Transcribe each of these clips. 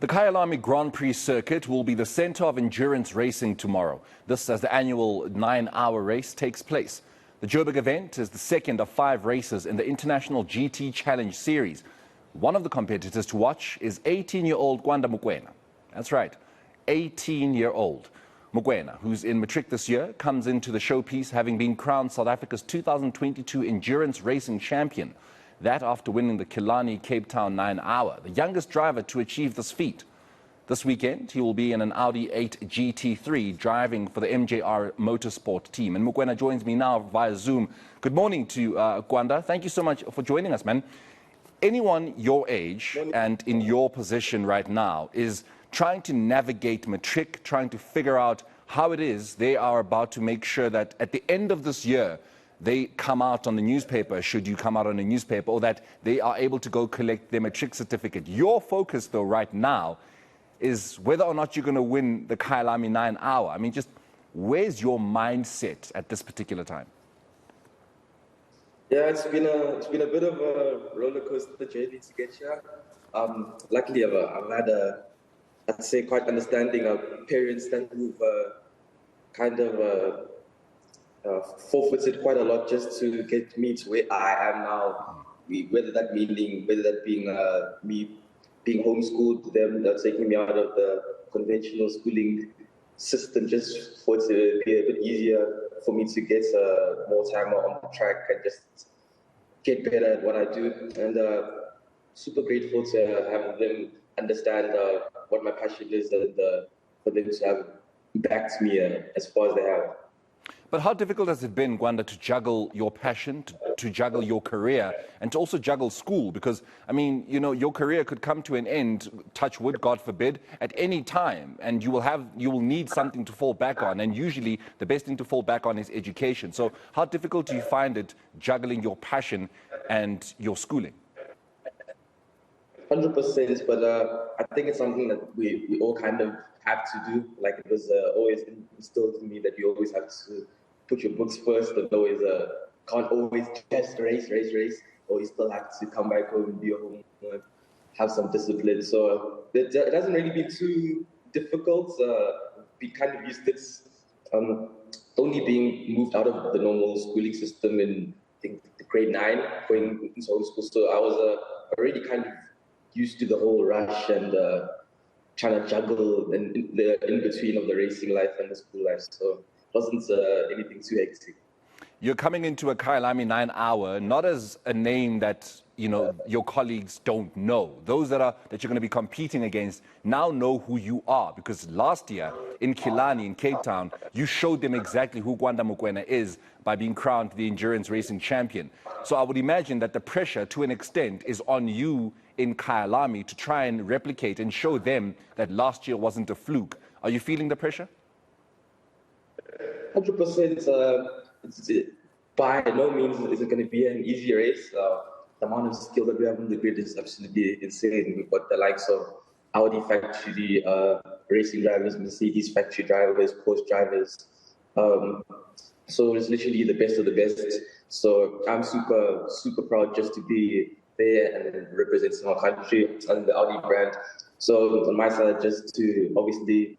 The Kyalami Grand Prix Circuit will be the center of endurance racing tomorrow. This as the annual 9-hour race takes place. The Joburg event is the second of 5 races in the International GT Challenge Series. One of the competitors to watch is 18-year-old Kwanda Mokoena. That's right, 18-year-old Mokoena, who's in matric this year, comes into the showpiece having been crowned South Africa's 2022 endurance racing champion. That after winning the Killarney Cape Town 9-hour, the youngest driver to achieve this feat. This weekend, he will be in an Audi 8 GT3 driving for the MJR Motorsport Team. And Mokoena joins me now via Zoom. Good morning to Kwanda. Thank you so much for joining us, man. Anyone your age and in your position right now is trying to navigate matric, trying to figure out how it is they are about to make sure that at the end of this year, they come out on the newspaper, should you come out on a newspaper, or that they are able to go collect their matric certificate. Your focus, though, right now is whether or not you're going to win the Kyalami 9-hour. I mean, just where's your mindset at this particular time? Yeah, it's been a bit of a roller coaster journey to get here. Luckily, I've had I'd say quite understanding of parents that who've kind of forfeited quite a lot just to get me to where I am now. Whether that being me being homeschooled, them taking me out of the conventional schooling system just for it to be a bit easier for me to get more time on the track and just get better at what I do. And super grateful to have them understand what my passion is and for them to have backed me as far as they have. But how difficult has it been, Kwanda, to juggle your passion, to juggle your career, and to also juggle school? Because, I mean, you know, your career could come to an end, touch wood, God forbid, at any time, and you will need something to fall back on, and usually the best thing to fall back on is education. So how difficult do you find it juggling your passion and your schooling? 100%, but I think it's something that we all kind of have to do. Like, it was always instilled in me that you always have to put your books first, and always can't always just race, or you still have to come back home and do your homework, have some discipline. So it hasn't really been too difficult. We kind of used this only being moved out of the normal schooling system in, I think, the grade 9, going into homeschool. So I was already kind of used to the whole rush and trying to juggle in between of the racing life and the school life. So it wasn't anything too hectic. You're coming into a Kyalami 9-hour, not as a name that, you know, your colleagues don't know. Those that you're going to be competing against now know who you are, because last year in Killarney, in Cape Town, you showed them exactly who Kwanda Mokoena is by being crowned the endurance racing champion. So I would imagine that the pressure, to an extent, is on you in Kyalami to try and replicate and show them that last year wasn't a fluke. Are you feeling the pressure? 100%. By no means is it going to be an easy race. The amount of skill that we have on the grid is absolutely insane. We've got the likes of Audi factory racing drivers, Mercedes factory drivers, Porsche drivers. So it's literally the best of the best. So I'm super proud just to be there and representing our country and the Audi brand. So on my side, just to obviously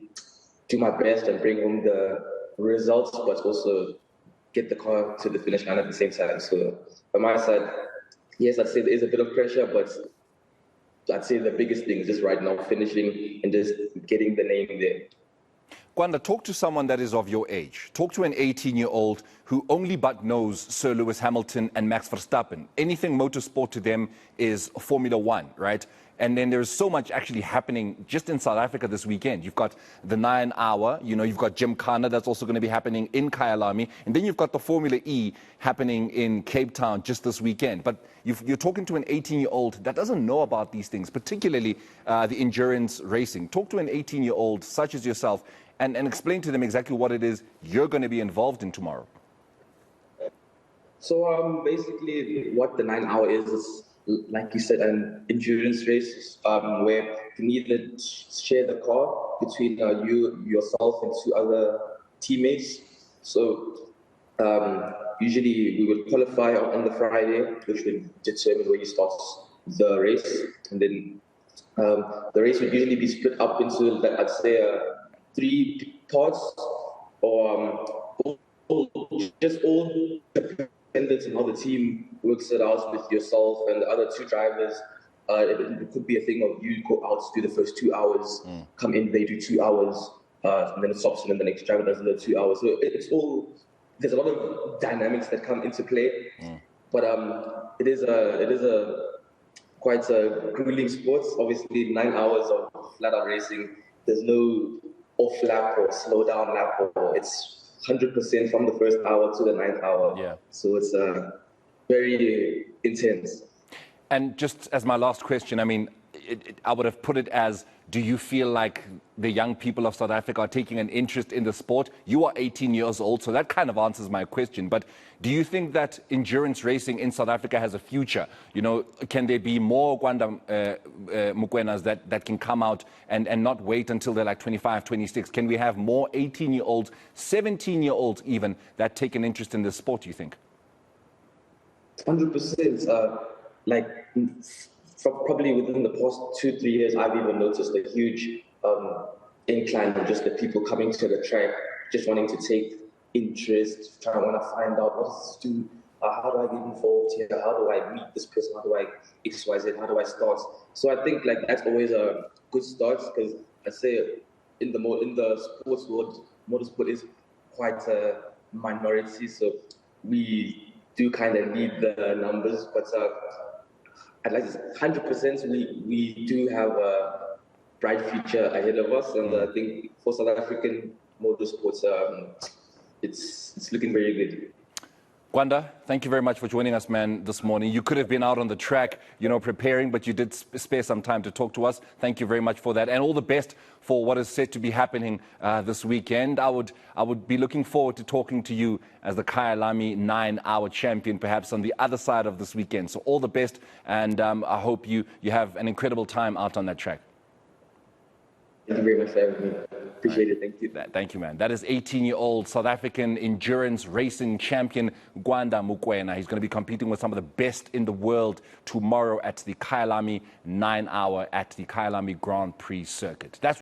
do my best and bring home the results, but also get the car to the finish line at the same time. So on my side, yes, I'd say there is a bit of pressure, but I'd say the biggest thing is just right now finishing and just getting the name there. Kwanda, talk to someone that is of your age. Talk to an 18-year-old who only but knows Sir Lewis Hamilton and Max Verstappen. Anything motorsport to them is Formula One, right? And then there's so much actually happening just in South Africa this weekend. You've got the 9-hour, you know, you've got Gymkhana that's also going to be happening in Kyalami. And then you've got the Formula E happening in Cape Town just this weekend. But you're talking to an 18-year-old that doesn't know about these things, particularly the endurance racing. Talk to an 18-year-old such as yourself and explain to them exactly what it is you're going to be involved in tomorrow. So basically what the 9-hour is, like you said, an endurance race where you can either share the car between yourself, and 2 other teammates. So usually we would qualify on the Friday, which would determine where you start the race. And then The race would usually be split up into, I'd say, 3 parts, or just all dependent on how the team works it out with yourself and the other 2 drivers. It could be a thing of you go out to do the first 2 hours, come in, they do 2 hours, and then it stops, and then the next driver does another 2 hours. So it's all, there's a lot of dynamics that come into play, but it is a quite a grueling sport. Obviously, 9 hours of flat-out racing. There's no off lap or slow down lap, or it's 100% from the first hour to the 9th hour. Yeah. So it's very intense. And just as my last question, I mean, I would have put it as, do you feel like the young people of South Africa are taking an interest in the sport? You are 18 years old, so that kind of answers my question. But do you think that endurance racing in South Africa has a future? You know, can there be more Kwanda Mokoenas that can come out and not wait until they're like 25, 26? Can we have more 18-year-olds, 17-year-olds even, that take an interest in this sport, do you think? 100%. Probably within the past 2-3 years, I've even noticed a huge incline in just the people coming to the track, just wanting to take interest, trying to want to find out what does this do, how do I get involved here, how do I meet this person, how do I XYZ, how do I start? So I think like that's always a good start, because I say in the sports world, motorsport is quite a minority, so we do kind of need the numbers, but I'd like to say 100% we do have a bright future ahead of us, and I think for South African motorsports, it's looking very good. Kwanda, thank you very much for joining us, man, this morning. You could have been out on the track, you know, preparing, but you did spare some time to talk to us. Thank you very much for that, and all the best for what is set to be happening this weekend. I would be looking forward to talking to you as the Kyalami 9-hour champion, perhaps on the other side of this weekend. So all the best, and I hope you have an incredible time out on that track. Thank you very much for having me. Appreciate it. Thank you. Thank you, man. That is 18-year-old South African endurance racing champion Kwanda Mokoena. He's going to be competing with some of the best in the world tomorrow at the Kyalami 9-hour at the Kyalami Grand Prix Circuit. That's